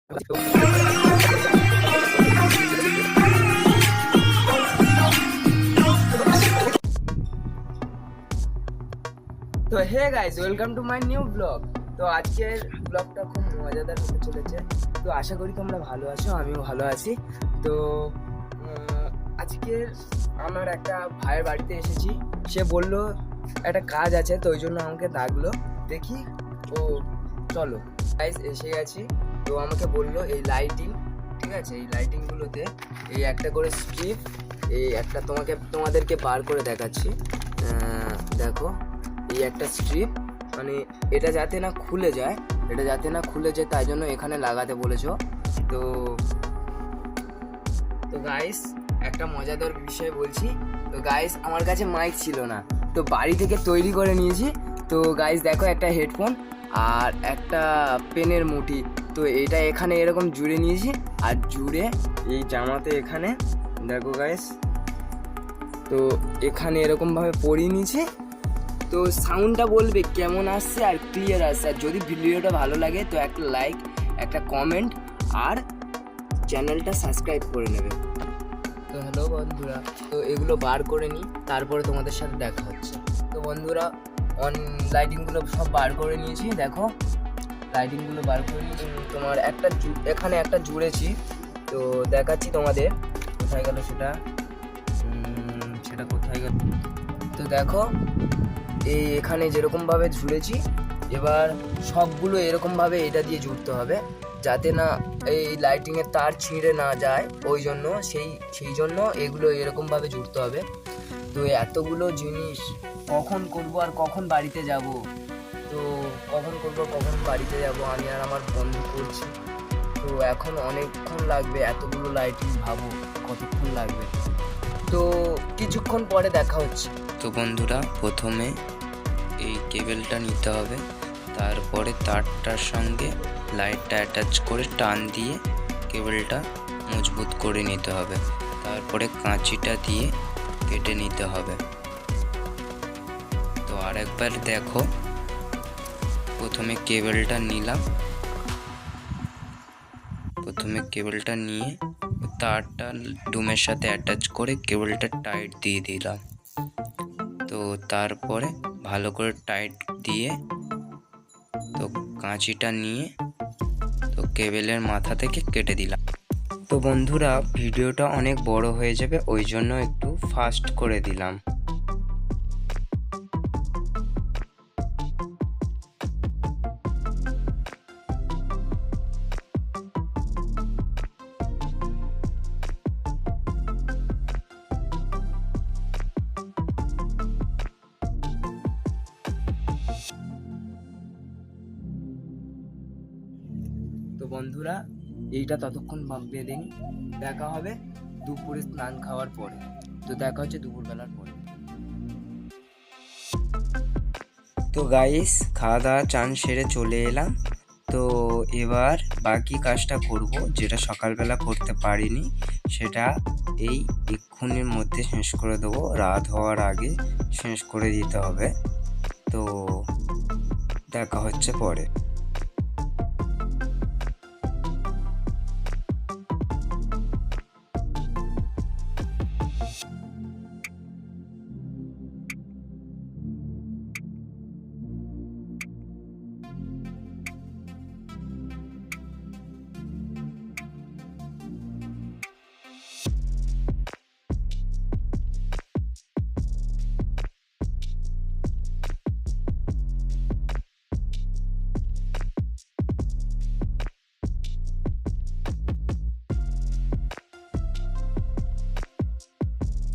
তো hey guys, welcome to my new blog. তো আজকের ব্লগটা খুব মজাদার হতে চলেছে। তো আশা করি তোমরা ভালো আছো, আমিও ভালো আছি। তো আজকের আমার একটা ভাইয়ের বাড়িতে এসেছি। সে বলল একটা কাজ আছে, তো ওই জন্য আমাকে ডাকলো। দেখি ও চলো গাইস, এসে গেছি। তো আমাকে বললো এই লাইটিং, ঠিক আছে, এই লাইটিংগুলোতে এই একটা করে স্ট্রিপ, এই একটা তোমাদেরকে বার করে দেখাচ্ছি। দেখো, এই একটা স্ট্রিপ, মানে এটা যাতে না খুলে যায়, তাই জন্য এখানে লাগাতে বলেছো। তো গাইস, একটা মজাদার বিষয় বলছি। তো গাইস, আমার কাছে মাইক ছিল না, তো বাড়ি থেকে তৈরি করে নিয়েছি। তো গাইস দেখো, একটা হেডফোন আর একটা পেনের মুঠি, তো এটা এখানে এরকম জুড়ে নিয়েছি। আর জুড়ে এই জামাতে এখানে দেখো গাইস, তো এখানে এরকমভাবে পরিয়ে নিয়েছি। তো সাউন্ডটা বলবে কেমন আসছে আর ক্লিয়ার আসছে। আর যদি ভিডিওটা ভালো লাগে তো একটা লাইক, একটা কমেন্ট আর চ্যানেলটা সাবস্ক্রাইব করে নেবে। তো হ্যালো বন্ধুরা, তো এগুলো বার করে নিই, তারপরে তোমাদের সাথে দেখা হচ্ছে। তো বন্ধুরা, লাইটিংগুলো সব বার করে নিয়েছি। দেখো, লাইটিংগুলো বার করে নিয়েছি। তোমার এখানে একটা জুড়েছি, তো দেখাচ্ছি তোমাদের। কোথায় গেল সেটা কোথায় গেল? তো দেখো, এখানে যেরকমভাবে ঝুলেছি, এবার সবগুলো এরকমভাবে এটা দিয়ে জুড়তে হবে, যাতে না এই লাইটিংয়ের তার ছিঁড়ে না যায়। ওই জন্য সেই জন্য এগুলো এরকমভাবে জুড়তে হবে। তো এতগুলো জিনিস কখন করব আর কখন বাড়িতে যাব, তো কখন করব কখন বাড়িতে যাব, আমি আর আমার বন্ধু করছি। তো এখন অনেকক্ষণ লাগবে, এতগুলো লাইটিং ভাবো কতক্ষণ লাগবে। তো কিছুক্ষণ পরে দেখা হচ্ছে। তো বন্ধুরা, প্রথমে এই কেবেলটা নিতে হবে, তারপরে তারটার সঙ্গে লাইটটা অ্যাটাচ করে টান দিয়ে কেবেলটা মজবুত করে নিতে হবে। তারপরে কাঁচিটা দিয়ে কেটে নিতে হবে। তো আরেকবার দেখো, প্রথমে কেবেলটা নিয়ে তারটা ডুমের সাথে অ্যাটাচ করে কেবেলটা টাইট দিয়ে দিলাম। তো তারপরে ভালো করে টাইট দিয়ে তো কাঁচিটা নিয়ে তো কেবেলের মাথা থেকে কেটে দিলাম। তো বন্ধুরা, ভিডিওটা অনেক বড় হয়ে যাবে, ওই জন্য একটু ফাস্ট করে দিলাম। তো বন্ধুরা, এইটা ততক্ষণ বেঁধে নি, দেখা হবে দুপুরে স্নান খাওয়ার পরে। তো দেখা হচ্ছে দুপুরবেলার পরে। তো গাইস, খাওয়া দাওয়া চান সেরে চলে এলাম। তো এবার বাকি কাজটা করব, যেটা সকালবেলা করতে পারিনি, সেটা এই এক্ষুনির মধ্যে শেষ করে দেবো। রাত হওয়ার আগে শেষ করে দিতে হবে। তো দেখা হচ্ছে পরে।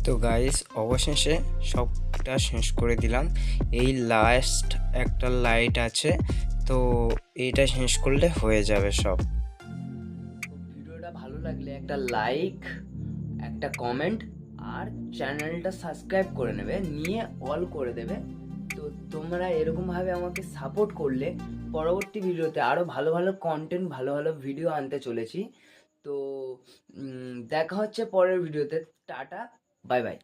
তো গাইস, অবশেষে সবটা শেষ করে দিলাম। এই লাস্ট একটা লাইট আছে, তো এইটা শেষ করলে হয়ে যাবে সব। ভিডিওটা ভালো লাগলে একটা লাইক, একটা কমেন্ট আর চ্যানেলটা সাবস্ক্রাইব করে নেবে, নিয়ে অল করে দেবে। তো তোমরা এরকমভাবে আমাকে সাপোর্ট করলে পরবর্তী ভিডিওতে আরও ভালো ভালো কন্টেন্ট, ভালো ভালো ভিডিও আনতে চলেছি। তো দেখা হচ্ছে পরের ভিডিওতে। Tata, bye bye.